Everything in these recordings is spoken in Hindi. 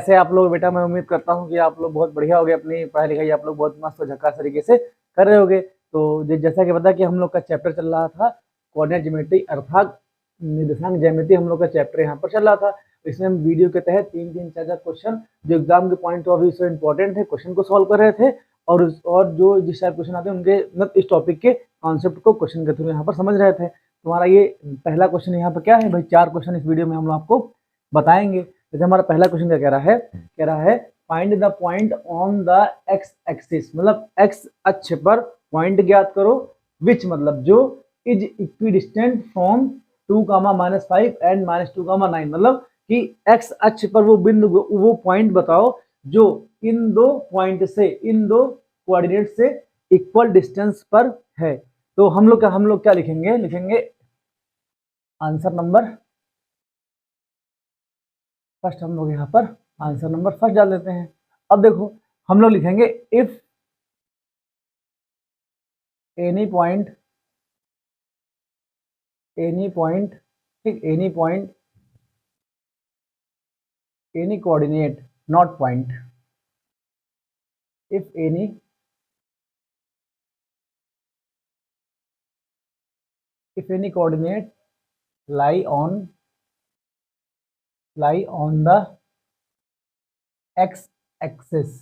कैसे आप लोग बेटा? मैं उम्मीद करता हूँ कि आप लोग बहुत बढ़िया हो गए, अपनी पढ़ाई लिखाई आप लोग बहुत मस्त और झक्कास तरीके से कर रहे होगे। तो जैसा कि पता कि हम लोग का चैप्टर चल रहा था कोऑर्डिनेट ज्योमेट्री अर्थात निर्देशांक ज्यामिति, हम लोग का चैप्टर यहाँ पर चल रहा था। इसमें हम वीडियो के तहत 3-3 4-4 क्वेश्चन जो एग्जाम के पॉइंट ऑफ व्यू से इंपॉर्टेंट है क्वेश्चन को सॉल्व कर रहे थे, और जो जिस टाइप क्वेश्चन आते हैं उनके मतलब इस टॉपिक के कॉन्सेप्ट को क्वेश्चन के थ्रू यहाँ पर समझ रहे थे। तुम्हारा ये पहला क्वेश्चन यहाँ पर क्या है भाई? 4 क्वेश्चन इस वीडियो में हम लोग आपको बताएंगे। जैसे हमारा पहला क्वेश्चन क्या कह रहा है find the point on the x axis, मतलब एक्स अक्ष पर पॉइंट ज्ञात करो विच, मतलब जो इज इक्विडिस्टेंट फ्रॉम 2, -5 एंड -2, 9, मतलब कि एक्स अक्ष पर वो बिंदु वो पॉइंट बताओ जो इन दो पॉइंट से, इन दो कोऑर्डिनेट से इक्वल डिस्टेंस पर है। तो हम लोग क्या लिखेंगे आंसर नंबर फर्स्ट। हम लोग यहाँ पर आंसर नंबर फर्स्ट डाल देते हैं। अब देखो हम लोग लिखेंगे इफ एनी पॉइंट ठीक, any coordinate not point, if any coordinate lie on the x axis.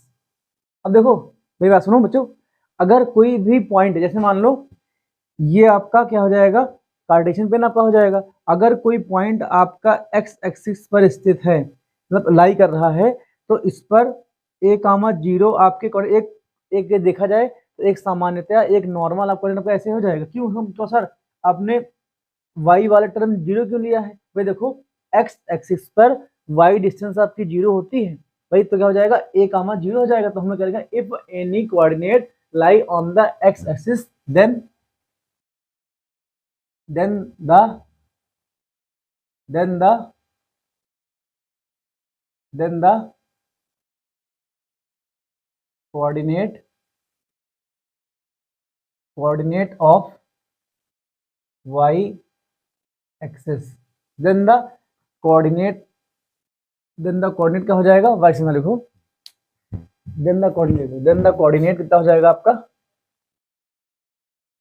अब देखो मेरी बात सुनो बच्चों, अगर कोई भी पॉइंट, जैसे मान लो ये आपका क्या हो जाएगा, कार्टेशियन पेन आपका हो जाएगा। अगर कोई पॉइंट आपका एक्स एक्सिस पर स्थित है, मतलब लाई कर रहा है, तो इस पर a,0 आपके एक देखा जाए तो एक सामान्यतया एक नॉर्मल आपका ऐसे हो जाएगा। क्यों? हम तो सर आपने y वाला टर्म 0 क्यों लिया है भाई? देखो x एक्सिस पर y डिस्टेंस आपकी 0 होती है भाई, तो क्या हो जाएगा a,0 हो जाएगा। तो हम लोग क्या लिखेंगे if any coordinate lie on the x axis then the coordinate of y axis, then the coordinate क्या हो जाएगा? y से ना लिखो, then the coordinate कितना हो जाएगा आपका?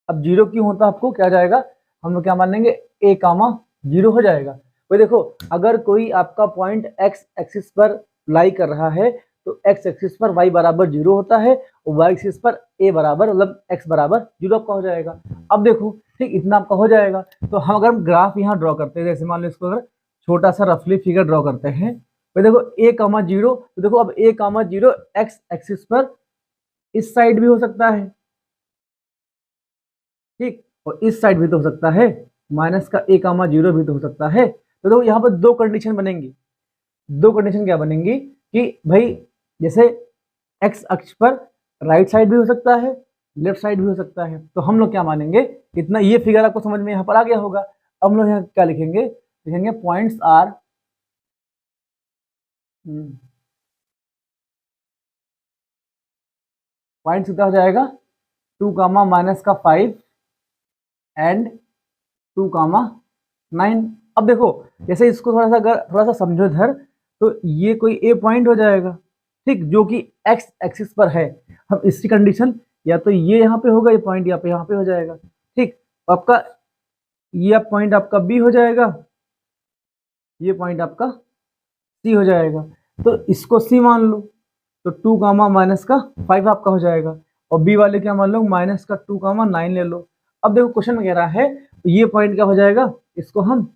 अब 0 क्यों होता है आपको? क्या जाएगा? हम लोग क्या मान लेंगे a,0 हो जाएगा भाई। देखो अगर कोई आपका पॉइंट x एक्सिस पर लाई कर रहा है तो x एक्सिस पर y बराबर 0 होता है और y एक्सिस पर a बराबर मतलब x बराबर 0 आपका हो जाएगा। अब देखो ठीक, इतना आपका हो जाएगा। तो हम अगर ग्राफ यहाँ ड्रॉ करते हैं, जैसे मान लो इसको अगर छोटा सा रफली फिगर ड्रॉ करते हैं भाई, देखो a,0, तो देखो अब a,0 x एक्सिस पर इस साइड भी हो सकता है ठीक, और इस साइड भी तो हो सकता है, माइनस का a,0 भी तो हो सकता है। तो देखो यहाँ पर दो कंडीशन बनेंगी। दो कंडीशन क्या बनेंगी कि भाई जैसे एक्स अक्ष पर राइट साइड भी हो सकता है, लेफ्ट साइड भी हो सकता है। तो हम लोग क्या मानेंगे, इतना ये फिगर आपको समझ में यहाँ पर आ गया होगा। अब हम लोग यहाँ क्या लिखेंगे पॉइंट्स आर पॉइंट्स कितना हो जाएगा 2, -5 एंड 2, 9। अब देखो जैसे इसको थोड़ा सा अगर थोड़ा सा समझो इधर, तो ये कोई ए पॉइंट हो जाएगा ठीक, जो कि एक्स एक्सिस पर है। हम इसकी कंडीशन या तो ये यहाँ पे होगा, ये पॉइंट यहाँ पे हो जाएगा ठीक। आपका ये पॉइंट आपका बी हो जाएगा, ये पॉइंट आपका सी हो जाएगा। तो इसको सी मान लो, तो 2, -5 आपका हो जाएगा। और बी वाले क्या मान लो, -2, 9 ले लो। अब देखो क्वेश्चन में कह रहा है ये पॉइंट क्या हो जाएगा, इसको हम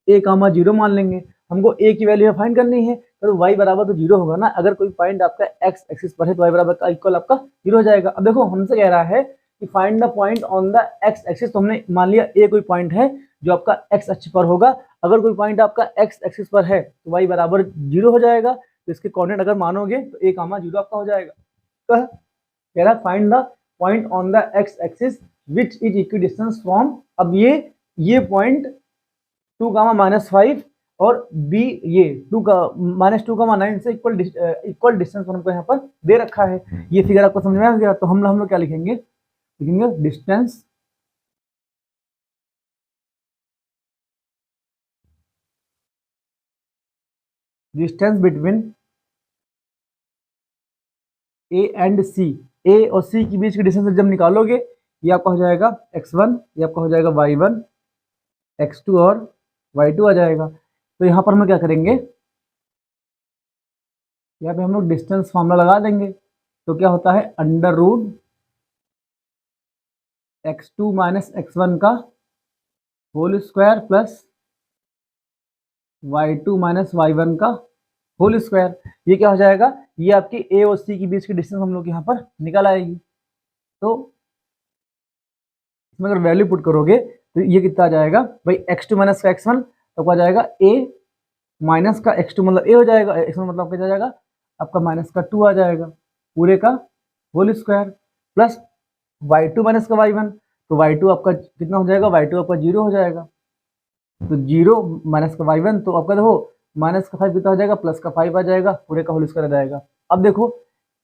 a,0 मान लेंगे। हमको a की वैल्यू फाइंड करनी है, तो y बराबर तो 0 होगा ना। अगर कोई पॉइंट आपका x एक्सिस पर है तो y बराबर का इक्वल आपका 0 हो जाएगा। अब देखो हमसे कह रहा है कि find the point on the x axis, तो हमने मान लिया a कोई पॉइंट है जो आपका x अक्ष पर होगा। अगर कोई पॉइंट आपका x एक्सिस पर है तो y बराबर 0 हो जाएगा। तो इसके कोऑर्डिनेट अगर मानोगे तो a,0 आपका हो जाएगा। तो कह रहा find the point on the x axis which is equidistance from, अब ये पॉइंट 2, -5 और बी ये 2, -2, 9 से इक्वल डिस्टेंस हमको यहाँ पर दे रखा है। ये फिगर आपको समझ में आ गया। तो हम लोग क्या लिखेंगे डिस्टेंस बिटवीन ए एंड सी, ए और सी के बीच की डिस्टेंस जब निकालोगे ये आपका हो जाएगा x1, ये आपका हो जाएगा y1, x2 और y2 आ जाएगा। तो यहाँ पर हम क्या करेंगे, यहाँ पे हम लोग डिस्टेंस फार्मूला लगा देंगे। तो क्या होता है, under root x2 minus x1 का whole square plus y2 minus y1 का होल स्क्वायर। ये क्या हो जाएगा, ये आपकी ए और सी के बीच की डिस्टेंस हम लोग यहाँ पर निकल आएगी। तो इसमें अगर वैल्यू पुट करोगे तो ये कितना आ जाएगा भाई, x2 माइनस का x1 तो आ जाएगा a माइनस का x2 मतलब a हो जाएगा, x1 मतलब क्या जाएगा आपका माइनस का 2 आ जाएगा पूरे का whole square plus y2 minus का y1, तो y2 आपका कितना हो जाएगा, y2 आपका 0 हो जाएगा। तो 0 माइनस का y1 तो आपका देखो माइनस का 5 कितना हो जाएगा, प्लस का 5 आ जाएगा, पूरे का होल स्क्वायर आ जाएगा। अब देखो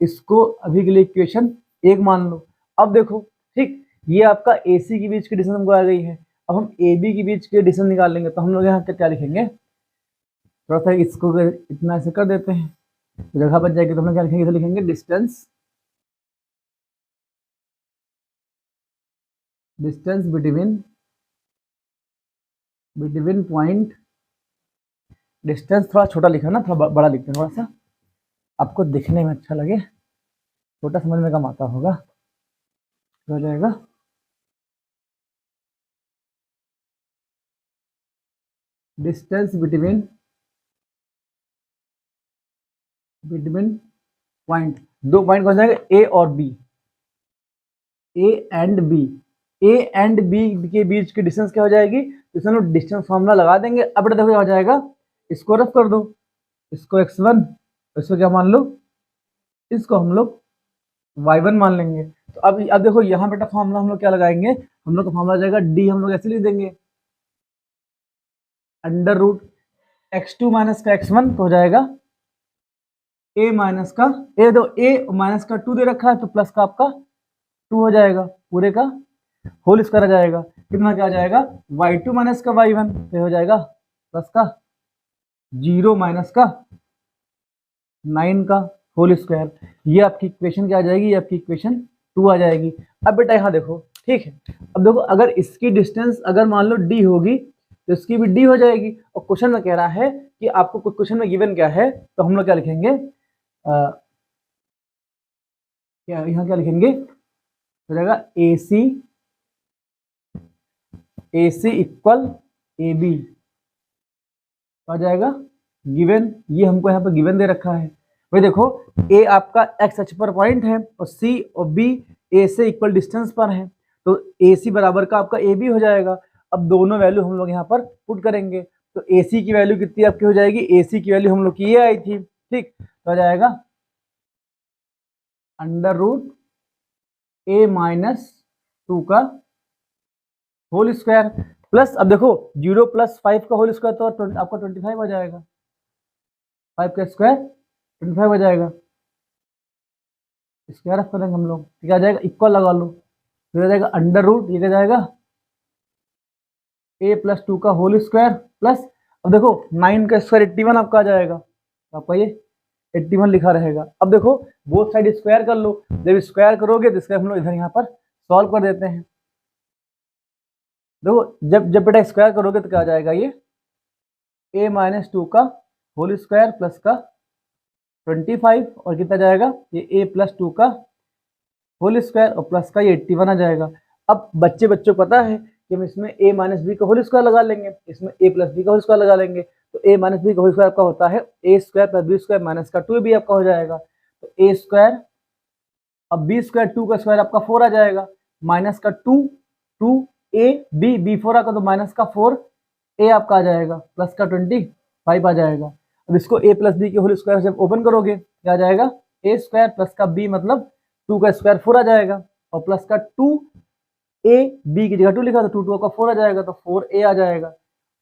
इसको अभी के लिए इक्वेशन 1 मान लो। अब देखो ठीक, ये आपका AC के बीच की डिस्टेंस हमको आ गई है। अब हम AB के बीच की डिस्टेंस निकाल लेंगे। तो हम लोग यहाँ क्या लिखेंगे, थोड़ा सा इसको इतना ऐसे कर देते हैं, जगह बच जाएगी। तो हम लोग क्या लिखेंगे, इसे लिखेंगे डिस्टेंस बिटवीन पॉइंट। डिस्टेंस थोड़ा छोटा लिखा ना, थोड़ा बड़ा लिखते हैं, थोड़ा सा आपको दिखने में अच्छा लगे, छोटा समझ में कम आता होगा। हो जाएगा डिस्टेंस बिटवीन पॉइंट, 2 पॉइंट कौन जाएगा, ए और B, A and B. A and B के बीच की डिस्टेंस क्या हो जाएगी, तो इसमें हम डिस्टेंस फॉर्मूला लगा देंगे। अब देखो क्या हो जाएगा, इसको रफ कर दो, इसको x1, इसको क्या मान लो, इसको हम लोग y1 मान लेंगे। तो अब देखो यहाँ बेटा फॉर्मूला हम लोग क्या लगाएंगे, हम लोग का फॉर्मूला जाएगा डी, हम लोग ऐसे लिख देंगे अंडर रूट x2 माइनस का x1 तो हो जाएगा ए माइनस का ए माइनस का 2 दे रखा है, तो प्लस का आपका 2 हो जाएगा पूरे का होल स्क्वायर आ जाएगा। कितना क्या आ जाएगा, y2 माइनस का y1 तो हो जाएगा प्लस का 0 माइनस का 9 का होल स्क्वायर। ये आपकी इक्वेशन क्या आ जाएगी, ये आपकी इक्वेशन 2 आ जाएगी। अब बेटा यहाँ देखो ठीक है, अब देखो अगर इसकी डिस्टेंस अगर मान लो d होगी तो इसकी भी d हो जाएगी। और क्वेश्चन में कह रहा है कि आपको क्वेश्चन में गिवन क्या है, तो हम लोग क्या लिखेंगे, क्या यहाँ क्या लिखेंगे, हो जाएगा AC इक्वल AB आ जाएगा गिवन। ये हमको यहाँ पर गिवन दे रखा है भाई। देखो A आपका x अक्ष पर पॉइंट है और C और B A से इक्वल डिस्टेंस पर है, तो AC बराबर का आपका AB हो जाएगा। अब दोनों वैल्यू हम लोग यहाँ पर पुट करेंगे, तो AC की वैल्यू कितनी आपकी हो जाएगी, AC की वैल्यू हम लोग की ये आई थी ठीक, तो आ जाएगा अंडर रूट A माइनस 2 का होल स्क्वायर प्लस, अब देखो 0 प्लस 5 का होल स्क्वायर तो आपका 25 आ जाएगा, 5 का स्क्वायर 25 आ जाएगा। स्क्वायर ऑफ करेंगे हम लोग, क्या आ जाएगा, इक्वल लगा लो, फिर आ जाएगा अंडर रूट, ये क्या जाएगा a प्लस 2 का होल स्क्वायर प्लस, अब देखो 9 का स्क्वायर 81 आपका आ जाएगा, तो आपका ये 81 लिखा रहेगा। अब देखो बोथ साइड स्क्वायर कर लो, जब स्क्वायर करोगे तो इसका हम लोग इधर यहाँ पर सॉल्व कर देते हैं। देखो जब बेटा स्क्वायर करोगे तो क्या आ जाएगा, ये a माइनस 2 का होल स्क्वायर प्लस का 25 और कितना जाएगा, ये a प्लस 2 का होल स्क्वायर और प्लस का ये 81 आ जाएगा। अब बच्चों को पता है कि हम इसमें a माइनस बी का होल स्क्वायर लगा लेंगे, इसमें a प्लस बी का होल स्क्वायर लगा लेंगे, तो a माइनस बी का होल स्क्वायर आपका होता है a square plus B square minus का 2 भी आपका हो जाएगा, तो a स्क्वायर, अब बी स्क्वायर 2 का स्क्वायर आपका 4 आ जाएगा, माइनस का 2 a b 4 आका तो माइनस का 4 a आपका आ जाएगा, प्लस का 25 आ जाएगा। अब इसको a प्लस बी के होल स्क्वायर जब ओपन करोगे क्या आ जाएगा, a स्क्वायर प्लस का b मतलब 2 का स्क्वायर 4 आ जाएगा, और प्लस का 2a b की जगह 2 लिखा तो 2 का 4 आ जाएगा, तो 4a आ जाएगा,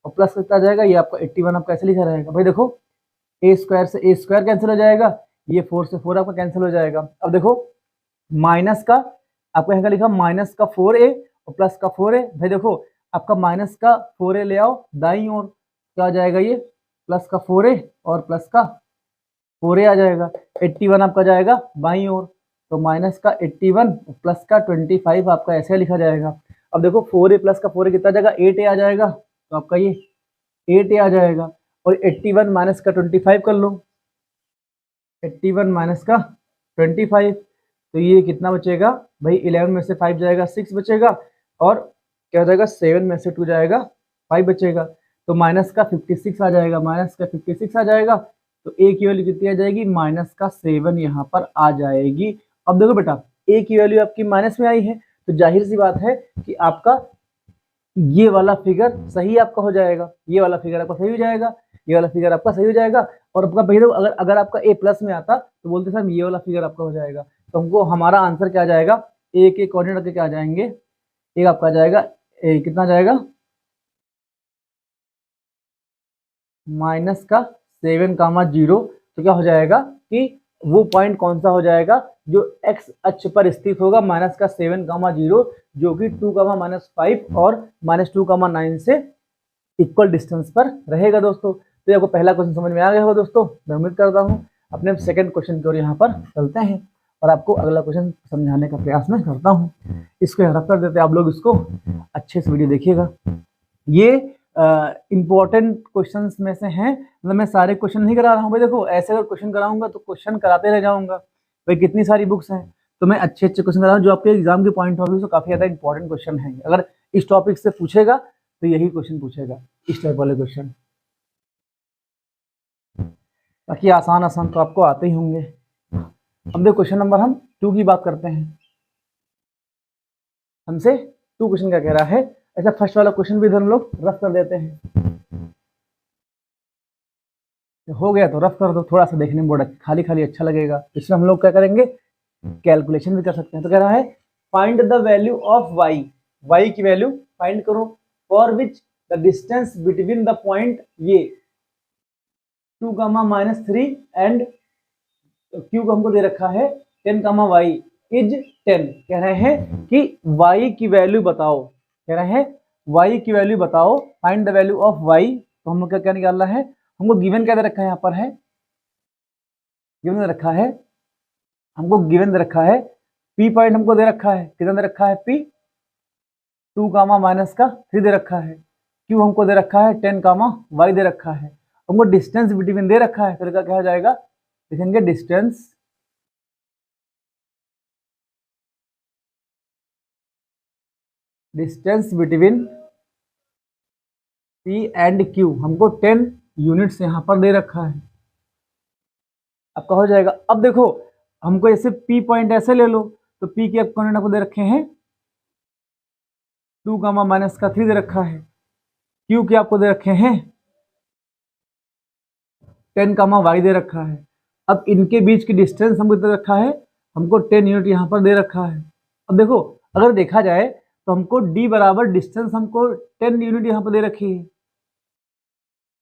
और प्लस कितना आ जाएगा, ये आपका 81 आपका ऐसे लिखा रहेगा। भाई देखो a स्क्वायर से a स्क्वायर कैंसिल हो जाएगा, ये 4 से 4 आपका कैंसिल हो जाएगा। अब देखो माइनस का आपको यहाँ का लिखा माइनस का 4a और प्लस का 4a, भाई देखो आपका माइनस का 4a ले आओ दाईं ओर, क्या आ जाएगा, ये प्लस का 4a और प्लस का 4a आ जाएगा, 81 आपका जाएगा बाईं ओर। तो माइनस का 81 प्लस का 25 आपका ऐसे लिखा जाएगा। अब देखो 4a प्लस का 4a कितना आ जाएगा, 8a आ जाएगा, तो आपका ये 8a आ जाएगा। और 81 माइनस का 25 कर लो, 81 माइनस का 25, तो ये कितना बचेगा भाई, 11 में से 5 जाएगा 6 बचेगा, और क्या हो जाएगा 7 में से 2 जाएगा 5 बचेगा, तो माइनस का 56 आ जाएगा, माइनस का 56 आ जाएगा। तो ए की वैल्यू कितनी आ जाएगी, माइनस का 7 यहाँ पर आ जाएगी। अब देखो बेटा, ए की वैल्यू आपकी माइनस में आई है, तो जाहिर सी बात है कि आपका ये वाला फिगर सही आपका हो जाएगा, ये वाला फिगर आपका सही हो जाएगा, ये वाला फिगर आपका सही हो जाएगा। और आपका भैया अगर अगर आपका ए प्लस में आता तो बोलते सर ये वाला फिगर आपका हो जाएगा। तो हमको हमारा आंसर क्या आ जाएगा, ए के कोऑर्डिनेट के क्या आ जाएंगे, एक आपका आ जाएगा कितना जाएगा, माइनस का 7,0। तो क्या हो जाएगा कि वो पॉइंट कौन सा हो जाएगा जो एक्स अक्ष पर स्थित होगा, माइनस का 7,0, जो कि 2,-5 और -2,9 से इक्वल डिस्टेंस पर रहेगा दोस्तों। तो आपको पहला क्वेश्चन समझ में आ गया होगा दोस्तों, मैं उम्मीद करता हूँ। अपने सेकंड क्वेश्चन की ओर यहाँ पर चलते हैं और आपको अगला क्वेश्चन समझाने का प्रयास मैं करता हूँ। इसको यहाँ रख कर देते हैं, आप लोग इसको अच्छे से वीडियो देखिएगा। ये इम्पोर्टेंट क्वेश्चंस में से हैं, मतलब मैं सारे क्वेश्चन नहीं करा रहा हूँ भाई। देखो ऐसे अगर क्वेश्चन कराऊंगा तो क्वेश्चन कराते रह जाऊंगा भाई, कितनी सारी बुक्स हैं। तो मैं अच्छे अच्छे क्वेश्चन करा रहा हूँ जो आपके एग्जाम के पॉइंट ऑफ व्यू से काफी ज्यादा इंपॉर्टेंट क्वेश्चन है। अगर इस टॉपिक से पूछेगा तो यही क्वेश्चन पूछेगा, इस टाइप वाले क्वेश्चन। बाकी आसान आसान तो आपको आते ही होंगे। अब देखो क्वेश्चन नंबर हम 2 की बात करते हैं। हमसे 2 क्वेश्चन क्या कह रहा है, ऐसा फर्स्ट वाला क्वेश्चन भी इधर हम लोग रफ कर देते हैं। हो गया तो रफ कर दो, थोड़ा सा देखने में बड़ा खाली खाली अच्छा लगेगा। इसमें हम लोग क्या करेंगे, कैलकुलेशन भी कर सकते हैं। तो कह रहा है find the value of Y, Y की वैल्यू फाइंड करो, for which the distance between the point ये 2,-3 एंड क्यू को हमको दे रखा है 10, वाई इज 10। कह रहे हैं कि y की वैल्यू बताओ, कह रहे हैं y की वैल्यू बताओ, find the value of y। तो हम लोग क्या क्या निकालना है, हमको गिवन क्या दे रखा है, यहाँ पर है गिवन दे रखा है, हमको गिवन दे रखा है p पॉइंट हमको दे रखा है, कितना दे रखा है p 2, -3 दे रखा है, q हमको दे रखा है 10, y दे रखा है, हमको डिस्टेंस बिटवीन दे रखा है। तो क्या हो जाएगा, लिखेंगे distance between P and Q हमको 10 यूनिट्स यहाँ पर दे रखा है, आपका हो जाएगा। अब देखो हमको ऐसे P पॉइंट ऐसे ले लो, तो P के कोऑर्डिनेट आपको दे रखे हैं 2, -3 दे रखा है, Q के आपको दे रखे हैं 10, y दे रखा है। अब इनके बीच की डिस्टेंस हमको दे रखा है, हमको 10 यूनिट यहाँ पर दे रखा है। अब देखो अगर देखा जाए तो हमको d बराबर डिस्टेंस हमको 10 यूनिट यहाँ पर दे रखी है,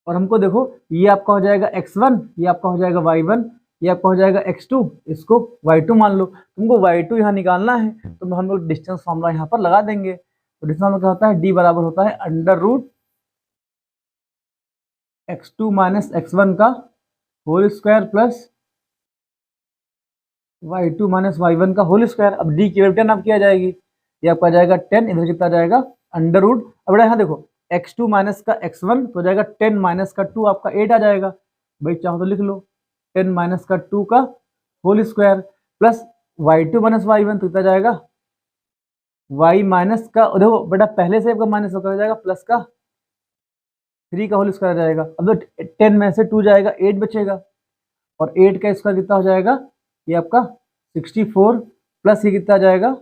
और हमको देखो ये आपका हो जाएगा x1, ये आपका हो जाएगा y1, ये आपका हो जाएगा x2, इसको y2 मान लो। तुमको y2 यहाँ निकालना है तो हम लोग डिस्टेंस फॉर्मूला यहाँ पर लगा देंगे। तो डिस्टेंस फॉर्मूला क्या होता है, d बराबर होता है √x2 - x1 का whole square plus y2 - y1 का होल स्क्वायर। अब d की वैल्यू 10 आप किया जाएगी, ये आपका जाएगा 10, इधर कितना जाएगा √। अब यहाँ देखो x2 माइनस का x1 तो जाएगा 10 माइनस का 2 आपका 8 आ जाएगा। भाई चाहो तो लिख लो 10 माइनस का 2 का whole square plus y2 - y1 तो कितना जाएगा y माइनस का, देखो बेटा पहले से आपका माइनस होकर जाएगा प्लस का 3 का होल स्क्वायर आ जाएगा। अब तो 10 में से 2 जाएगा 8 बचेगा, और 8 का स्क्वायर कितना हो जाएगा, ये आपका 64 प्लस ये कितना जाएगा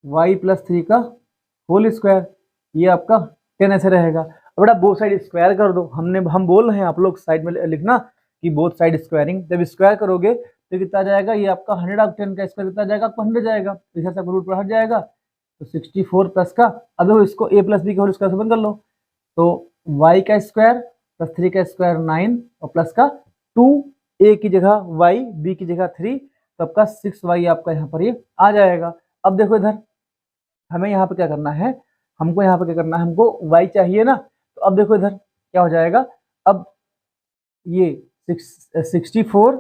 y + 3 का होल स्क्वायर, ये आपका 10 ऐसे रहेगा। अब बेटा बोथ साइड स्क्वायर कर दो, हम बोल रहे हैं आप लोग साइड में लिखना कि बोथ साइड स्क्वायरिंग। जब स्क्वायर करोगे तो कितना जाएगा, ये आपका 110 का स्क्वायर कितना जाएगा, आपको 100 जाएगा, इधर से रूट पर हट जाएगा तो 64 प्लस का। अब देखो इसको a + b का होल स्क्वायर से बंद कर लो, तो y का स्क्वायर प्लस 3 का स्क्वायर 9 और प्लस का 2, a की जगह y, b की जगह 3, तो आपका 6y आपका यहाँ पर ये आ जाएगा। अब देखो इधर हमें यहाँ पे क्या करना है, हमको यहाँ पे क्या करना है, हमको y चाहिए ना। तो अब देखो इधर क्या हो जाएगा, अब ये 64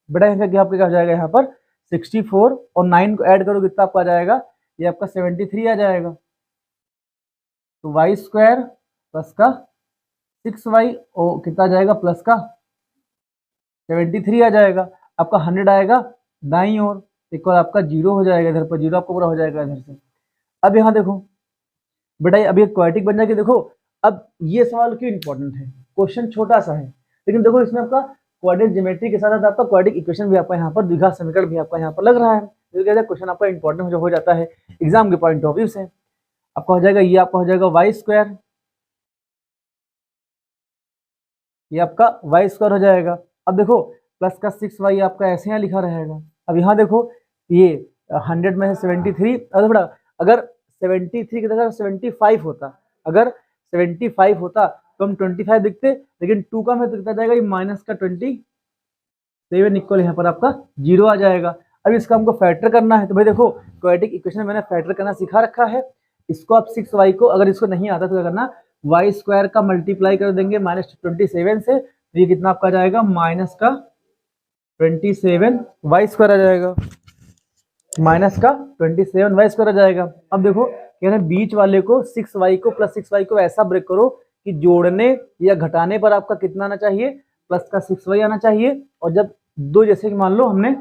बेटा यहाँ क्या आपका क्या हो जाएगा, यहाँ पर 64 और 9 को ऐड करो कितना आपका आ जाएगा, ये आपका 73 आ जाएगा। तो वाई स्क्वायर प्लस का 6y और कितना आ जाएगा प्लस का 73 आ जाएगा। आपका 100 आएगा दाईं ओर, इक्वल आपका 0 हो जाएगा, इधर पर 0 आपको पूरा हो जाएगा इधर से। अब यहाँ देखो बेटा, अब ये क्वाड्रेटिक बन जाएगी। देखो अब ये सवाल क्यों इंपॉर्टेंट है, क्वेश्चन छोटा सा है लेकिन देखो इसमें आपका क्वाड्रेटिक ज्योमेट्री के साथ साथ आपका क्वाड्रेटिक इक्वेशन भी आपका यहाँ पर, द्विघात समीकरण भी आपका यहाँ पर लग रहा है। तो कहते हैं क्वेश्चन आपका इंपॉर्टेंट जो हो जाता है एग्जाम के पॉइंट ऑफ व्यू से। आपका हो जाएगा ये आपका हो जाएगा वाई स्क्वायर, ये आपका वाई स्क्वायर हो जाएगा। अब देखो प्लस का 6y आपका ऐसे यहाँ लिखा रहेगा। अब यहाँ देखो ये 100 में से 73, अगर 73 की जगह 75 होता, अगर 75 होता तो हम 25 लिखते, लेकिन 2 का में तो कितना जाएगा, ये माइनस का 27 इक्वल यहाँ पर आपका 0 आ जाएगा। अब इसका हमको फैक्टर करना है। तो भाई देखो क्वाड्रेटिक इक्वेशन मैंने फैक्टर करना सिखा रखा है। इसको आप 6y को, अगर इसको नहीं आता तो क्या करना, वाई स्क्वायर का मल्टीप्लाई कर देंगे -27 से, तो ये कितना आपका जाएगा माइनस का 27 वाई स्क्वायर आ जाएगा, माइनस का 27 वाई स्क्वायर आ जाएगा। अब देखो कह रहे हैं बीच वाले को 6y को प्लस 6y को ऐसा ब्रेक करो कि जोड़ने या घटाने पर आपका कितना आना चाहिए, प्लस का 6y आना चाहिए। और जब दो, जैसे कि मान लो हमने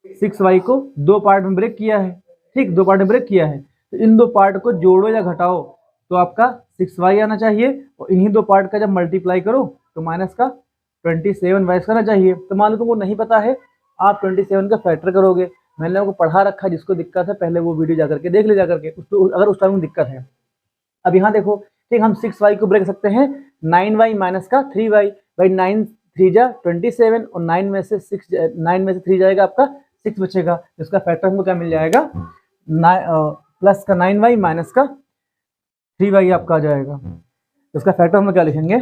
6y को दो पार्ट में ब्रेक किया है, ठीक, दो पार्ट में ब्रेक किया है, तो इन दो पार्ट को जोड़ो या घटाओ तो आपका 6y आना चाहिए, और इन्हीं दो पार्ट का जब मल्टीप्लाई करो तो माइनस का 27 वाई आना चाहिए। तो मान लो तुमको नहीं पता है, आप 27 का फैक्टर करोगे। मैंने आपको पढ़ा रखा है, जिसको दिक्कत है पहले वो वीडियो जाकर के देख ले, जाकर के उसको, अगर उस टाइम में दिक्कत है। अब यहाँ देखो ठीक, हम 6y को ब्रेक सकते हैं 9y माइनस का 3y, भाई 9 3 जा 27 और 9 में से 3 जाएगा आपका 6 बचेगा, इसका फैक्टर हमको क्या मिल जाएगा, प्लस का 9y माइनस का 3y आपका आ जाएगा। इसका फैक्टर हम क्या लिखेंगे,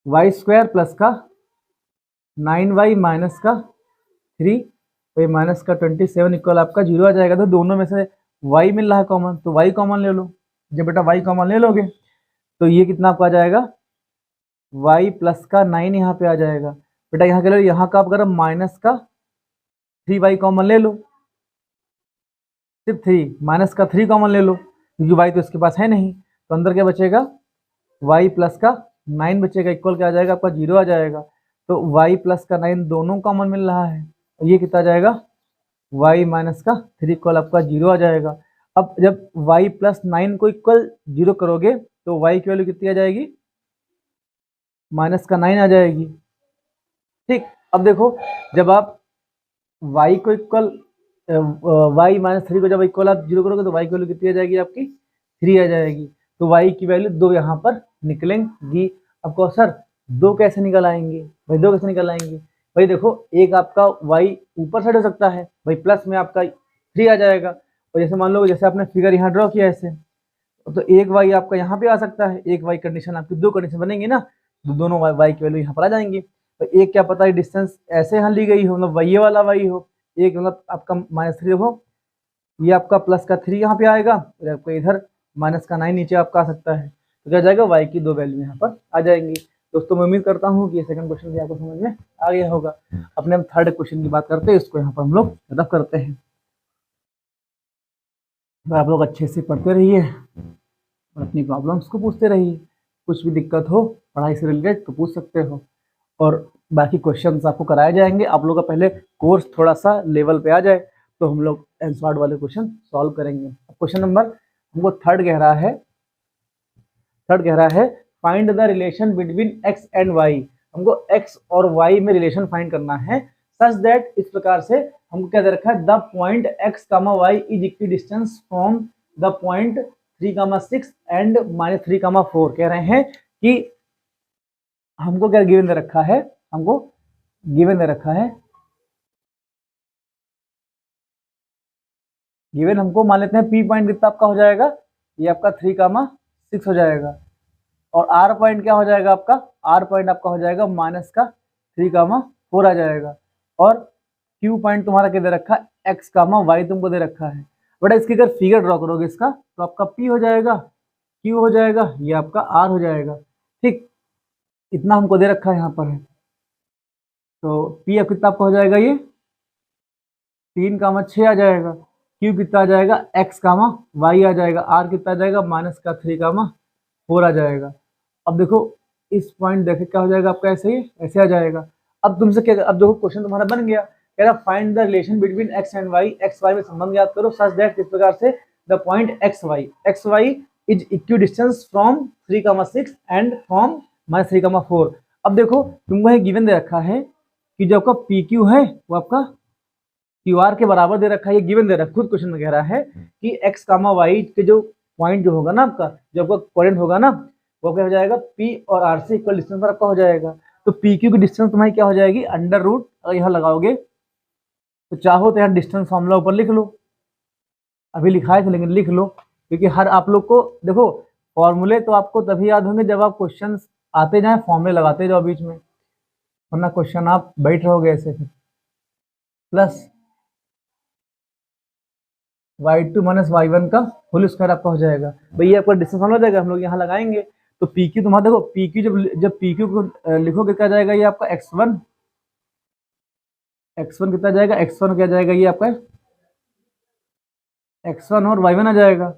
वाई स्क्वायर प्लस का 9y माइनस का 3 तो माइनस का 27 इक्वल आपका 0 आ जाएगा। तो दोनों में से y मिल रहा है कॉमन, तो y कॉमन ले लो। जब बेटा y कॉमन ले लोगे तो ये कितना आपका आ जाएगा, y प्लस का 9 यहाँ पे आ जाएगा। बेटा यहाँ के लो, यहाँ का आप अगर माइनस का 3y कॉमन ले लो, सिर्फ 3 माइनस का 3 कॉमन ले लो, क्योंकि y तो इसके पास है नहीं, तो अंदर क्या बचेगा, y प्लस का 9 बचेगा, इक्वल क्या आ जाएगा आपका 0 आ जाएगा। तो y प्लस का 9 दोनों कॉमन मिल रहा है, ये कितना आ जाएगा, y माइनस का 3 इक्वल आपका 0 आ जाएगा। अब जब y प्लस 9 को इक्वल 0 करोगे तो y की वैल्यू कितनी आ जाएगी, माइनस का 9 आ जाएगी, ठीक। अब देखो जब आप y को इक्वल y माइनस 3 को जब इक्वल आप 0 करोगे तो y की वैल्यू कितनी आ जाएगी आपकी, 3 आ जाएगी। तो y की वैल्यू 2 यहाँ पर निकलेंगी। आपको सर 2 कैसे निकल आएंगे, भाई 2 कैसे निकल आएंगे, भाई देखो एक आपका y ऊपर साइड हो सकता है, भाई प्लस में आपका 3 आ जाएगा। और जैसे मान लो जैसे आपने फिगर यहाँ ड्रॉ किया ऐसे, तो एक y आपका यहाँ पे आ सकता है, एक y कंडीशन आपकी, दो कंडीशन बनेंगी ना, तो दोनों y की वैल्यू यहाँ पर आ जाएंगी। तो एक क्या पता है डिस्टेंस ऐसे यहाँ ली गई हो, मतलब ये वाला y हो, एक मतलब आपका -3 हो, ये आपका प्लस का 3 यहाँ पे आएगा, और आपका इधर माइनस का 9 नीचे आपका आ सकता है। तो क्या जाएगा, y की 2 वैल्यू यहाँ पर आ जाएंगी। दोस्तों मैं उम्मीद करता हूँ कि ये सेकंड क्वेश्चन भी आपको समझ में आ गया होगा। अपने हम थर्ड क्वेश्चन की बात करते हैं, इसको यहाँ पर हम लोग रफ करते हैं। तो आप लोग अच्छे से पढ़ते रहिए और अपनी प्रॉब्लम्स को पूछते रहिए, कुछ भी दिक्कत हो पढ़ाई से रिलेटेड तो पूछ सकते हो, और बाकी क्वेश्चंस आपको कराए जाएंगे। आप लोग का पहले कोर्स थोड़ा सा लेवल पे आ जाए तो हम लोग एनसॉल्व वाले क्वेश्चन सॉल्व करेंगे। क्वेश्चन नंबर हमको थर्ड कह रहा है find the relation between x and y। हमको x और y में रिलेशन फाइंड करना है, सच दैट, इस प्रकार से हमको क्या दे रखा है, the point x, y is equidistant from the point 3, 6 and -3, 4। कह रहे हैं कि हमको क्या गिवन दे रखा है, हमको गिवन दे रखा है, गिवन हमको मान लेते हैं P पॉइंट कितना आपका हो जाएगा, ये आपका 3, 6 हो जाएगा, और R पॉइंट क्या हो जाएगा आपका, R पॉइंट आपका हो जाएगा माइनस का 3, 4 आ जाएगा, और Q पॉइंट तुम्हारा क्या दे रखा है, x, y तुमको दे रखा है। बेटा इसकी अगर फिगर ड्रॉ करोगे इसका तो आपका P हो जाएगा, Q हो जाएगा, ये आपका R हो जाएगा, ठीक। इतना हमको दे रखा है यहाँ पर है। तो पी अब कितना आपका हो जाएगा, ये 3, 6 आ जाएगा। क्यू कितना आ जाएगा, एक्स, वाई आ जाएगा। आर कितना आ जाएगा, -3, 4 आ जाएगा। अब देखो इस पॉइंट देखे क्या हो जाएगा आपका, ऐसे ही ऐसे आ जाएगा। अब तुमसे क्या, अब देखो क्वेश्चन तुम्हारा बन गया, कह रहा find the relation between X and Y, X Y में संबंध याद करो सच दैट, किस प्रकार से, the point X Y is equidistant from 3, 6 and from -3, 4। अब देखो तुमको ये गिवन दे रखा है कि जो आपका पी क्यू है वो आपका क्यू आर के बराबर दे रखा है, ये गिवन दे रखा है, खुद क्वेश्चन में कह रहा है कि एक्स वाई के जो पॉइंट जो होगा ना आपका, जो आपका कोऑर्डिनेट होगा ना, वो क्या हो जाएगा, पी और आर से इक्वल डिस्टेंस पर आपका हो जाएगा। तो पी क्यू की डिस्टेंस तुम्हारी क्या हो जाएगी, अंडर रूट, अगर यहाँ लगाओगे तो चाहो तो यहाँ डिस्टेंस फॉर्मूला ऊपर लिख लो, अभी लिखा है तो लेकिन लिख लो, क्योंकि हर आप लोग को देखो फॉर्मूले तो आपको तभी याद होंगे जब आप क्वेश्चन आते जाए फॉर्मूले लगाते जाओ बीच में, वरना क्वेश्चन आप बैठ रहोगे ऐसे। फिर प्लस y2 माइनस y1 का होल स्क्वायर आपका हो जाएगा। भैया आपका डिस्टेंस हो जाएगा, हम लोग यहाँ लगाएंगे तो पी क्यू तुम्हारा देखो, पी क्यू जब पी क्यू को लिखोगे क्या जाएगा, ये आपका x1 कितना जाएगा, x1 क्या जाएगा, ये आपका x1 और y1 आ जाएगा,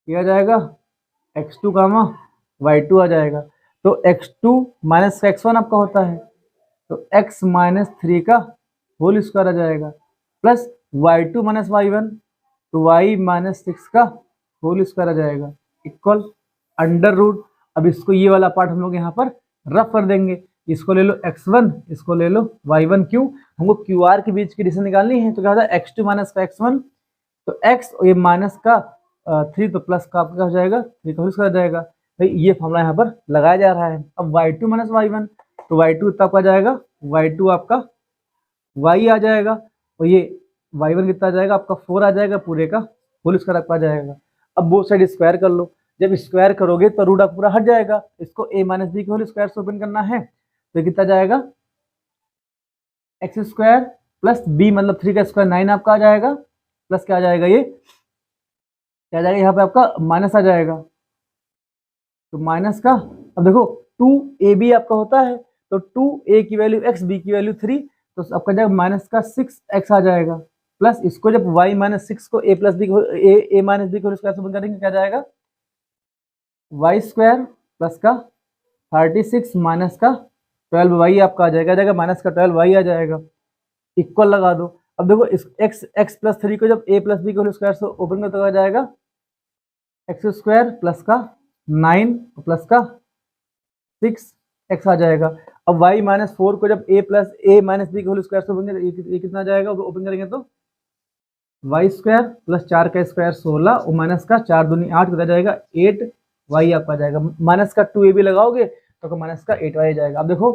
ये आ जाएगा x2 y2 आ जाएगा। तो x2 माइनस x1 आपका होता है, तो x -3 का होल स्क्वायर आ जाएगा, प्लस y2 माइनस y1, तो y -6 का होल स्क्वायर आ जाएगा, इक्वल अंडर रूट। अब इसको ये वाला पार्ट हम लोग यहाँ पर रफ कर देंगे, इसको ले लो x1, इसको ले लो y1। क्यों, हमको क्यू आर के बीच की डिस्टेंस निकालनी है, तो क्या होता है x2 माइनस का x1, तो x और ये माइनस का 3, तो प्लस का आपका हो जाएगा 3 का होल स्क्वायर आ जाएगा। भाई ये फॉर्मूला यहाँ पर लगाया जा रहा है। अब y2 माइनस y1, तो y2 कितना आपका जाएगा, y2 आपका y आ जाएगा, और ये y1 कितना आ जाएगा आपका 4 आ जाएगा, पूरे का होल स्क्वायर आपका आ जाएगा। अब बोथ साइड स्क्वायर कर लो, जब स्क्वायर करोगे तो रूट आपका पूरा हट जाएगा, इसको a माइनस बी के होल स्क्वायर से ओपन करना है, तो कितना जाएगा एक्स स्क्वायर प्लस बी मतलब 3 का स्क्वायर 9 आपका आ जाएगा, प्लस क्या आ जाएगा, ये क्या आ जाएगा, यहाँ पे आपका माइनस आ जाएगा, तो माइनस का, अब देखो 2ab आपका होता है, तो 2a की वैल्यू x, b की वैल्यू 3, तो आपका जाएगा माइनस का 6x आ जाएगा, प्लस इसको जब y -6 को a plus B a minus B को स्क्वायर से बंद करेंगे क्या जाएगा, y स्क्वायर प्लस का 36 माइनस का 12y आपका आ जाएगा, माइनस का 12y आ जाएगा, इक्वल लगा दो। अब देखो इस x प्लस 3 को जब a प्लस बी को स्क्वायर से ओपन करते हुआ जाएगा एक्स स्क्वायर प्लस का 9 प्लस का 6x आ जाएगा। अब y -4 को जब a माइनस बी के होल स्क्वायर से ओपन करेंगे ये कितना जाएगा, ओपन करेंगे तो y स्क्वायर प्लस 4 का स्क्वायर 16 और माइनस का 4 दूनी 8 कितना जाएगा 8y आपका जाएगा, माइनस का 2ab लगाओगे तो माइनस का 8y जाएगा। अब देखो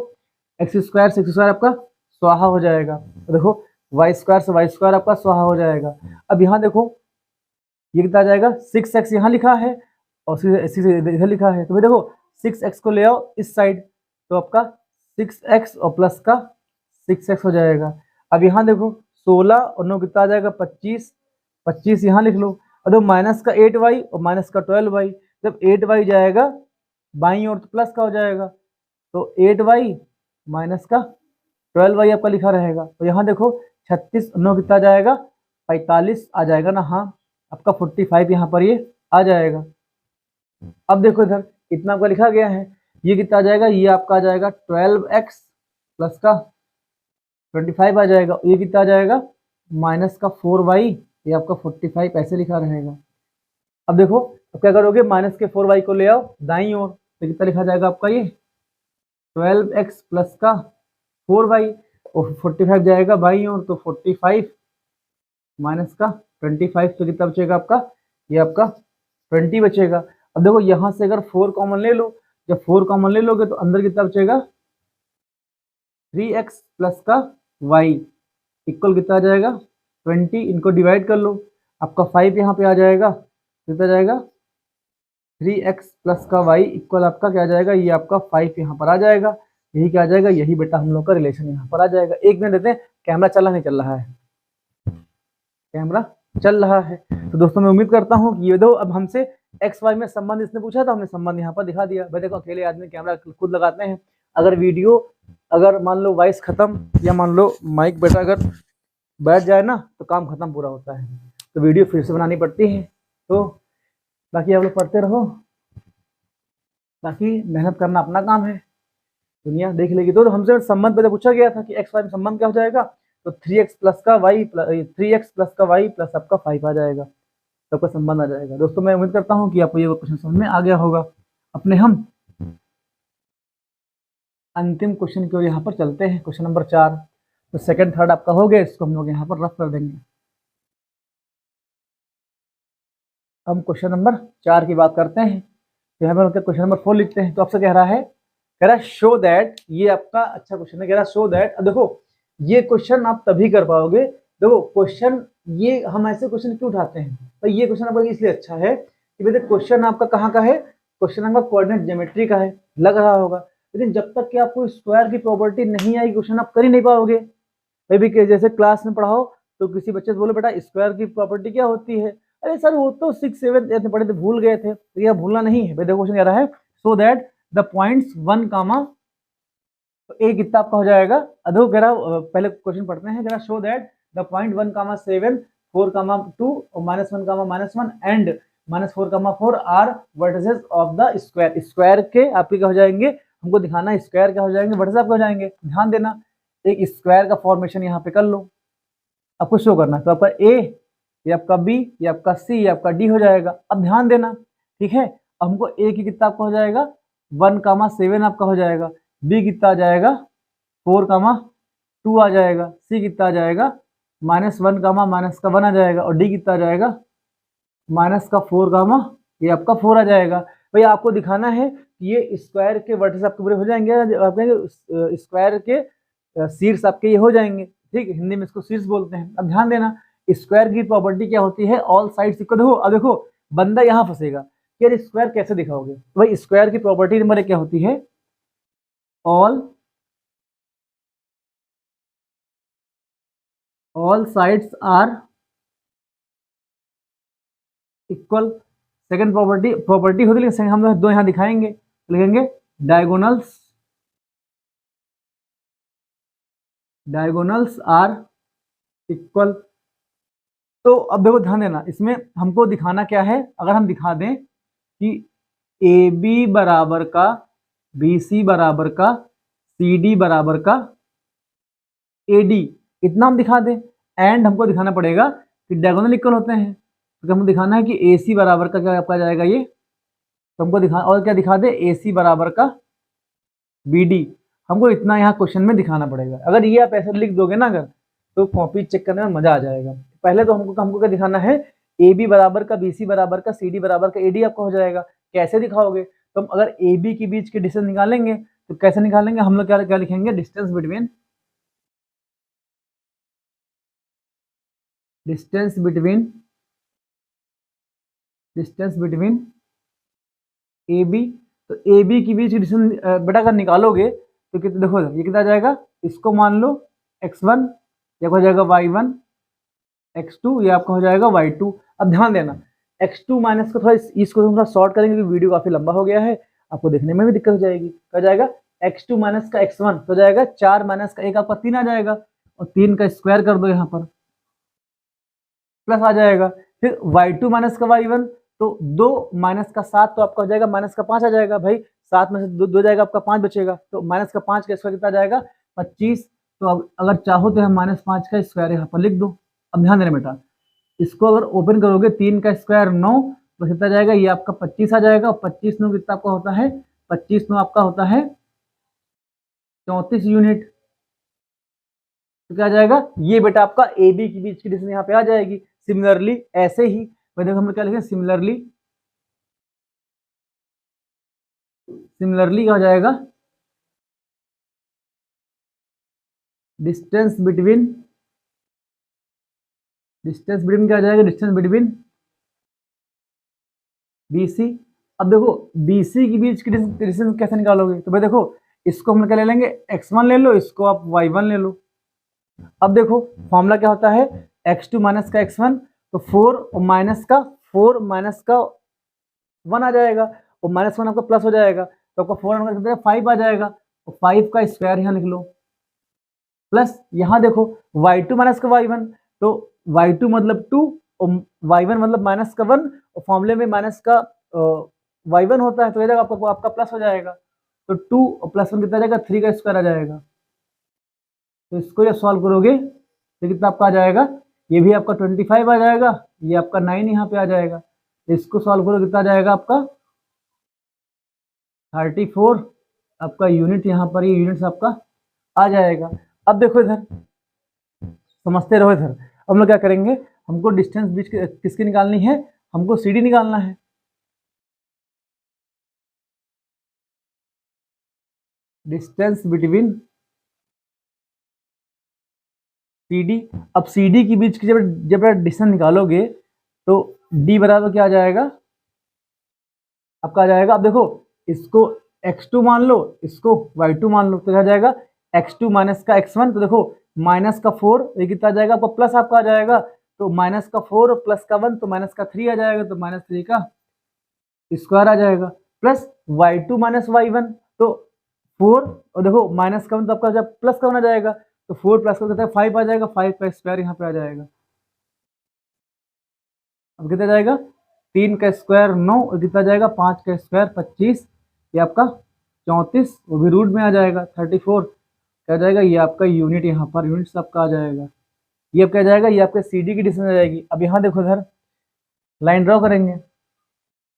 एक्स स्क्वायर 6 स्क्वायर आपका स्वाहा हो जाएगा, तो देखो y स्क्वायर से y स्क्वायर आपका स्वाहा हो जाएगा। अब यहाँ देखो ये कितना जाएगा 6x यहाँ लिखा है और 6 इधर लिखा है, तो भाई देखो 6x को ले आओ इस साइड, तो आपका 6x और प्लस का 6x हो जाएगा। अब यहाँ देखो 16 और 9 कितना आ जाएगा 25 यहाँ लिख लो। और देखो माइनस का 8y और माइनस का 12y, जब 8y जाएगा बाईं ओर तो प्लस का हो जाएगा, तो 8y माइनस का 12y आपका लिखा रहेगा। तो यहाँ देखो 36 9 कितना जाएगा 45 आ जाएगा ना, हाँ आपका 45 यहाँ पर ये आ जाएगा। अब देखो इधर इतना आपका लिखा गया है, ये कितना आ जाएगा, ये आपका आ जाएगा 12x प्लस का 25 आ जाएगा, ये कितना आ जाएगा माइनस का 4y, ये आपका 45 ऐसे लिखा रहेगा। अब देखो तो क्या करोगे, माइनस के 4y को ले आओ दाईं ओर, तो कितना लिखा जाएगा आपका ये 12x प्लस का 4y और 45 जाएगा बाईं ओर, तो 45 माइनस का 25, तो कितना बचेगा आपका, ये आपका 20 बचेगा। अब देखो यहाँ से अगर 4 कॉमन ले लो, जब 4 कॉमन ले लोगे तो अंदर कितना बचेगा 3x प्लस का y इक्वल कितना आ जाएगा 20, इनको डिवाइड कर लो, आपका 5 यहाँ पे आ जाएगा, कितना जाएगा 3x प्लस का y इक्वल आपका क्या आ जाएगा, ये आपका 5 यहाँ पर आ जाएगा, यही क्या आ जाएगा, यही बेटा हम लोग का रिलेशन यहाँ पर आ जाएगा। एक मिनट देते हैं, कैमरा चला नहीं चल रहा है, कैमरा चल रहा है। तो दोस्तों मैं उम्मीद करता हूँ कि ये दो अब हमसे एक्स वाई में संबंध इसने पूछा था, हमने संबंध यहाँ पर दिखा दिया। भाई देखो अकेले आदमी कैमरा खुद लगाते हैं, अगर वीडियो अगर मान लो वॉइस खत्म या मान लो माइक बेटा अगर बैठ जाए ना तो काम खत्म पूरा होता है, तो वीडियो फिर से बनानी पड़ती है। तो बाकी आप लोग पढ़ते रहो, बाकी मेहनत करना अपना काम है, दुनिया देख लेगी। तो हमसे संबंध पहले पूछा गया था कि एक्स वाई में संबंध क्या हो जाएगा, तो 3x प्लस का वाई 3x प्लस का वाई प्लस आपका 5 आ जाएगा, तो आपका संबंध आ जाएगा। दोस्तों मैं उम्मीद करता हूँ कि आपको ये क्वेश्चन समझ में आ गया होगा। अपने हम अंतिम क्वेश्चन की ओर यहाँ पर चलते हैं, क्वेश्चन नंबर 4। तो सेकंड थर्ड आपका हो गया, इसको हम लोग यहाँ पर रफ कर देंगे। हम क्वेश्चन नंबर 4 की बात करते हैं, तो यहाँ पर क्वेश्चन नंबर 4 लिखते हैं। तो आपसे कह रहा है, कह रहा है शो दैट, ये आपका अच्छा क्वेश्चन है, कह रहा है शो दैट। देखो ये क्वेश्चन आप तभी कर पाओगे, देखो क्वेश्चन ये हम ऐसे क्वेश्चन क्यों उठाते हैं, तो ये क्वेश्चन आपका इसलिए अच्छा है कि भाई क्वेश्चन आपका कहाँ का है, क्वेश्चन आपका कोऑर्डिनेट ज्योमेट्री का है, लग रहा होगा। लेकिन जब तक कि आपको स्क्वायर की प्रॉपर्टी नहीं आएगी, क्वेश्चन आप कर ही नहीं पाओगे। भाई भी जैसे क्लास में पढ़ाओ तो किसी बच्चे से बोले बेटा स्क्वायर की प्रॉपर्टी क्या होती है, अरे सर वो तो 6 7 पढ़े थे भूल गए थे, तो यह भूलना नहीं है। भाई देखो क्वेश्चन कह रहा है सो दैट द पॉइंट्स 1 कामा, तो ए कितना आपका हो जाएगा, अधो कह रहा पहले क्वेश्चन पढ़ते हैं, कह रहा show that the point 1 comma 7 4 comma 2 और -1 comma -1 and -4 comma 4 are vertices of the square. Square के आपके क्या हो जाएंगे, हमको दिखाना है स्क्वायर क्या हो जाएंगे, वर्टिसेस आपके हो जाएंगे। ध्यान देना एक स्क्वायर का फॉर्मेशन यहाँ पे कर लो, आपको शो करना है। तो आपका ए, ये आपका बी, ये आपका सी, ये आपका डी हो जाएगा। अब ध्यान देना, ठीक है, हमको ए की कितना आपका हो जाएगा 1 कामा 7 आपका हो जाएगा, बी कितना आ जाएगा 4 कामा 2 आ जाएगा, सी कितना आ जाएगा -1 कामा -1 आ जाएगा, और डी कितना आ जाएगा -4 कामा ये आपका 4 आ जाएगा। भाई आपको दिखाना है कि ये स्क्वायर के वर्टिस आपके पूरे हो जाएंगे, आप कहेंगे स्क्वायर के शीर्ष आपके ये हो जाएंगे, ठीक है, हिंदी में इसको शीर्ष बोलते हैं। अब ध्यान देना स्क्वायर की प्रॉपर्टी क्या होती है, ऑल साइड्स इक्वल। देखो अब देखो बंदा यहाँ फंसेगा कि यार स्क्वायर कैसे दिखाओगे, तो भाई स्क्वायर की प्रॉपर्टी नंबर 1 क्या होती है, all sides are equal. Second property होती है, लेकिन हम लोग दो यहाँ दिखाएंगे, लिखेंगे डायगोनल्स आर इक्वल। तो अब देखो ध्यान देना, इसमें हमको दिखाना क्या है, अगर हम दिखा दें कि ए बी बराबर का बी सी बराबर का सी डी बराबर का ए डी, इतना हम दिखा दें, एंड हमको दिखाना पड़ेगा कि डायगोनल इक्वल होते हैं, तो हमको दिखाना है कि ए सी बराबर का क्या आपका जाएगा ये, तो हमको दिखा और क्या दिखा दे ए सी बराबर का बी डी, हमको इतना यहाँ क्वेश्चन में दिखाना पड़ेगा। अगर ये आप ऐसे लिख दोगे ना अगर, तो कॉपी चेक करने में मजा आ जाएगा। पहले तो हमको क्या दिखाना है, ए बी बराबर का बी सी बराबर का सी डी बराबर का ए डी आपका हो जाएगा। कैसे दिखाओगे, तो हम अगर ए बी के बीच के डिस्टेंस निकालेंगे, तो कैसे निकालेंगे, हम लोग क्या क्या लिखेंगे, डिस्टेंस बिटवीन ए बी, तो ए बी के बीच डिस्टेंस बेटा अगर निकालोगे तो कितना, देखो ये कितना आ जाएगा, इसको मान लो x1, ये हो जाएगा y1, x2 ये आपका हो जाएगा y2। अब ध्यान देना x2 माइनस का थोड़ा इसको थोड़ा शॉर्ट करेंगे क्योंकि वीडियो काफी लंबा हो गया है, आपको देखने में भी दिक्कत हो जाएगी। क्या जाएगा x2 माइनस का x1 तो जाएगा 4 माइनस का 1 आपका 3 आ जाएगा, और 3 का स्क्वायर कर दो यहाँ पर, प्लस आ जाएगा। फिर y2 माइनस का y1 तो 2 माइनस का 7 तो आपका हो जाएगा माइनस का 5 आ जाएगा। भाई 7 में से 2 जाएगा आपका 5 बचेगा, तो माइनस का 5 का स्क्वायर कितना जाएगा 25। तो अब अगर चाहो तो हम -5 का स्क्वायर यहाँ पर लिख दो। अब ध्यान देना बेटा, इसको अगर ओपन करोगे 3 का स्क्वायर 9 तो कितना जाएगा, ये आपका 25 आ जाएगा, और 25 9 कितना आपका होता है, 25 9 आपका होता है 34 यूनिट। तो क्या आ जाएगा, ये बेटा आपका ए बी के बीच की डिस्टेंस यहाँ पे आ जाएगी। सिमिलरली ऐसे ही देखो हम क्या लिखें, सिमिलरली क्या हो जाएगा, डिस्टेंस बिटवीन क्या आ जाएगा, डिस्टेंस बिटवीन BC। अब देखो BC के बीच की डिस्टेंस कैसे निकालोगे, तो भाई देखो इसको हम क्या ले लेंगे, x1 ले लो, इसको आप y1 ले लो। अब देखो फॉर्मूला क्या होता है, x2 माइनस का x1 तो 4 माइनस का 1 आ जाएगा, और -1 आपका प्लस हो जाएगा, तो आपका 4 5 आ जाएगा, 5 का स्क्वायर यहाँ लिख लो, प्लस यहाँ देखो y2 माइनस का y1, तो y2 मतलब 2 और y1 मतलब माइनस का 1, और फॉर्मूले में माइनस का y1 होता है, तो ये आपका प्लस हो जाएगा। तो 2 और प्लस 1 कितना आ जाएगा, 3 का स्क्वायर आ जाएगा। तो इसको जब सॉल्व करोगे तो कितना आपका आ जाएगा, ये भी आपका 25 आ जाएगा, ये आपका 9 यहाँ पे आ जाएगा। इसको सॉल्व करो कितना आ जाएगा आपका 34, आपका यूनिट यहाँ पर ये यूनिट्स आपका आ जाएगा। अब देखो इधर समझते रहो इधर, हम लोग क्या करेंगे, हमको डिस्टेंस बीच किसकी निकालनी है, हमको CD निकालना है। Distance between CD। अब CD की बीच की जब डिस्टेंस निकालोगे तो D बराबर क्या आ जाएगा आपका आ जाएगा। अब देखो इसको x2 मान लो, इसको y2 मान लो, तो क्या जाएगा x2 माइनस का x1, तो देखो माइनस का 4, ये कितना आ जाएगा आपका प्लस आपका आ जाएगा, तो माइनस का 4 प्लस का 1 तो माइनस का 3 आ जाएगा, तो माइनस 3 का स्क्वायर आ जाएगा, प्लस y2 माइनस y1, तो 4 और देखो माइनस का 1 तो आपका जब प्लस का 1 आ जाएगा, तो 4 प्लस का 5 आ जाएगा, 5 का स्क्वायर यहाँ पे आ जाएगा। अब कितना जाएगा 3 का स्क्वायर 9, और कितना जाएगा 5 का स्क्वायर 25, ये आपका 34, वो भी रूट में आ जाएगा 34, क्या जाएगा ये आपका यूनिट, यहाँ पर यूनिट्स आपका आ जाएगा। ये अब क्या जाएगा, ये आपके CD की डिस्टेंस आ जाएगी। अब यहाँ देखो इधर लाइन ड्रॉ करेंगे।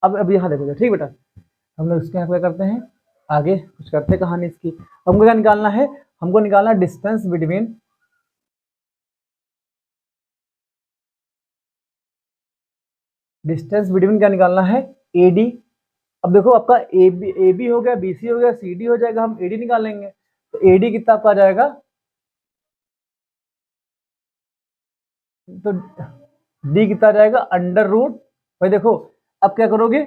अब यहाँ देखो ठीक बेटा, हम लोग इसके यहाँ क्या करते हैं, आगे कुछ करते हैं कहानी इसकी। हमको क्या निकालना है, हमको निकालना डिस्टेंस बिटवीन क्या निकालना है AD। अब देखो आपका AB हो गया, BC हो गया, CD हो जाएगा, हम AD निकालेंगे, तो AD कितना आपका आ जाएगा, तो D कितना आ जाएगा अंडर रूट। भाई देखो अब क्या करोगे,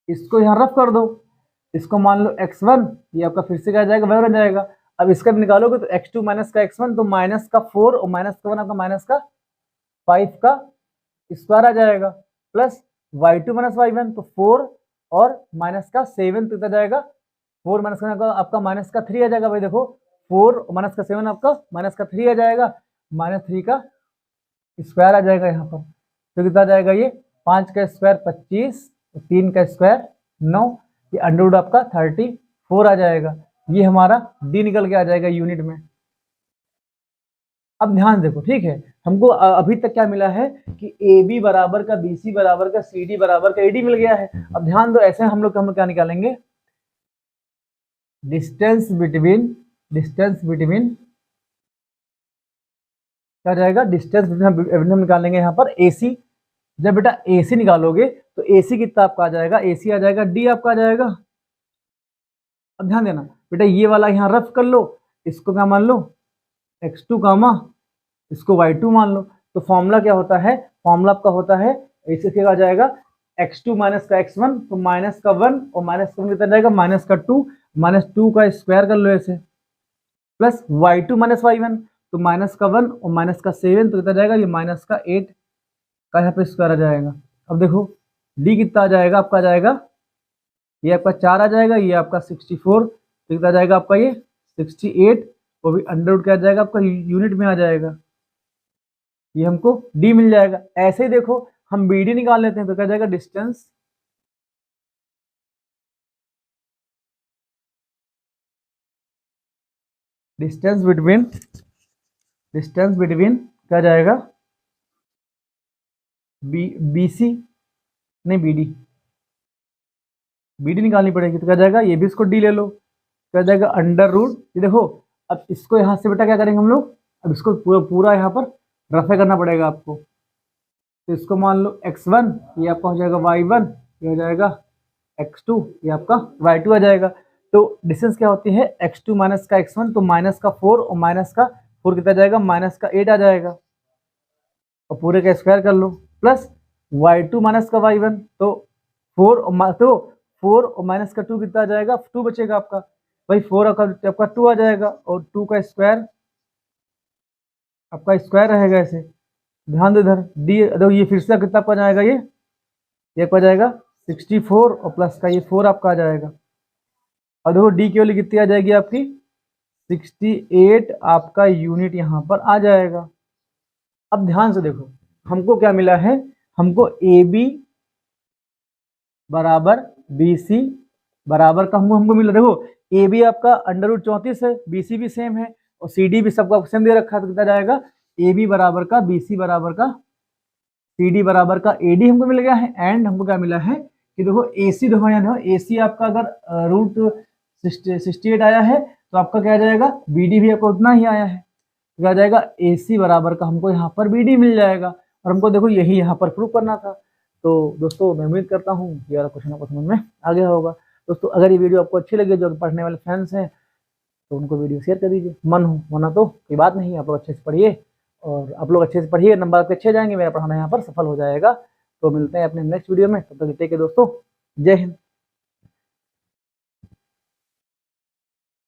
इसको यहाँ रफ कर दो, इसको मान लो x1, ये आपका फिर से क्या जाएगा वह रह जाएगा। अब इसका निकालोगे तो x2 माइनस का x1, तो माइनस का 4 और माइनस का 1 आपका माइनस का 5 का स्क्वायर आ जाएगा, प्लस y2 माइनस y1, तो 4 और माइनस का 7 तो कितना जाएगा, 4 माइनस का आपका माइनस का 3 आ जाएगा। भाई देखो 4 और माइनस का 7 आपका माइनस का 3 आ जाएगा, माइनस 3 का स्क्वायर आ जाएगा यहाँ पर, तो कितना आ जाएगा ये 5 का स्क्वायर 25, 3 का स्क्वायर 9, ये अंडर रूट आपका 34 आ जाएगा। ये हमारा D निकल के आ जाएगा यूनिट में। अब ध्यान देखो ठीक है, हमको अभी तक क्या मिला है कि AB बराबर का BC बराबर का CD बराबर का AD मिल गया है। अब ध्यान दो, ऐसे हम लोग क्या निकालेंगे, डिस्टेंस बिटवीन क्या जाएगा, डिस्टेंस बिटवीन हम निकालेंगे यहाँ पर AC। जब बेटा AC निकालोगे तो AC कितना आपका आ जाएगा, AC आ जाएगा D आपका आ जाएगा। अब ध्यान देना बेटा, ये वाला यहाँ रफ कर लो, इसको क्या मान लो x2 कामा, इसको y2 मान लो। तो फॉर्मूला क्या होता है, फॉर्मूला आपका होता है ऐसे क्या आ जाएगा x2 माइनस का x1, तो माइनस का 1 और माइनस का 1 कितना जाएगा माइनस का 2, माइनस 2 का स्क्वायर कर लो ऐसे, प्लस y2 माइनस y1, तो माइनस का 1 और माइनस का 7 तो कितना जाएगा ये माइनस का 8 का यहाँ पे स्क्वायर आ जाएगा। अब देखो D कितना आ जाएगा आपका, आ जाएगा ये आपका 4 आ जाएगा, ये आपका 64, तो कितना आ जाएगा आपका ये 68, वो भी अंडर रूट क्या आ जाएगा आपका यूनिट में आ जाएगा, ये हमको D मिल जाएगा। ऐसे ही देखो हम BD निकाल लेते हैं, तो क्या जाएगा डिस्टेंस बिटवीन क्या जाएगा BC नहीं BD निकालनी पड़ेगी, तो क्या जाएगा ये भी इसको D ले लो, क्या जाएगा अंडर रूट। ये देखो अब इसको यहाँ से बेटा क्या करेंगे हम लोग, अब इसको पूरा यहाँ पर रफे करना पड़ेगा आपको। तो इसको मान लो x1, ये आपका हो जाएगा y1, ये हो जाएगा x2, ये आपका y2 आ जाएगा। तो डिस्टेंस क्या होती है x2 माइनस का x1, तो माइनस का 4 और माइनस का 4 कितना जाएगा माइनस का 8 आ जाएगा, और पूरे का स्क्वायर कर लो, प्लस y2 माइनस का y1, तो 4 और माइनस का 2 कितना आ जाएगा 2 बचेगा आपका, भाई 4 आपका 2 आ जाएगा, और 2 का स्क्वायर आपका स्क्वायर रहेगा ऐसे। ध्यान दो इधर D, देखो ये फिर से कितना आपका जाएगा, ये आपका जाएगा 64 और प्लस का ये 4 आपका आ जाएगा। और देखो डी की वैल्यू कितनी आ जाएगी आपकी 68 आपका यूनिट यहाँ पर आ जाएगा। अब ध्यान से देखो हमको क्या मिला है, हमको ए बी बराबर बी सी बराबर का हमको मिला। देखो ए बी आपका √34 है, बी सी भी सेम है और सी डी भी सबका सेम दे रखा है, तो कितना जाएगा ए बी बराबर का बी सी बराबर का सी डी बराबर का ए डी हमको मिल गया है। एंड हमको क्या मिला है कि देखो ए सी, देखो यहाँ ए सी आपका अगर √68 आया है तो आपका क्या जाएगा बी डी भी आपको उतना ही आया है, तो क्या जाएगा ए सी बराबर का हमको यहाँ पर बी डी मिल जाएगा। और हमको देखो यही यहाँ पर प्रूव करना था। तो दोस्तों मैं उम्मीद करता हूँ कि यार क्वेश्चन आपको समझ में आ गया होगा। दोस्तों अगर ये वीडियो आपको अच्छी लगे, जो पढ़ने वाले फ्रेंड्स हैं तो उनको वीडियो शेयर कर दीजिए। मन हो वरना तो कोई बात नहीं, आप लोग अच्छे से पढ़िए और आप लोग अच्छे से पढ़िए, नंबर आपके अच्छे जाएंगे, मेरा पढ़ाना यहाँ पर सफल हो जाएगा। तो मिलते हैं अपने नेक्स्ट वीडियो में, तब तक टेक केयर दोस्तों, जय हिंद।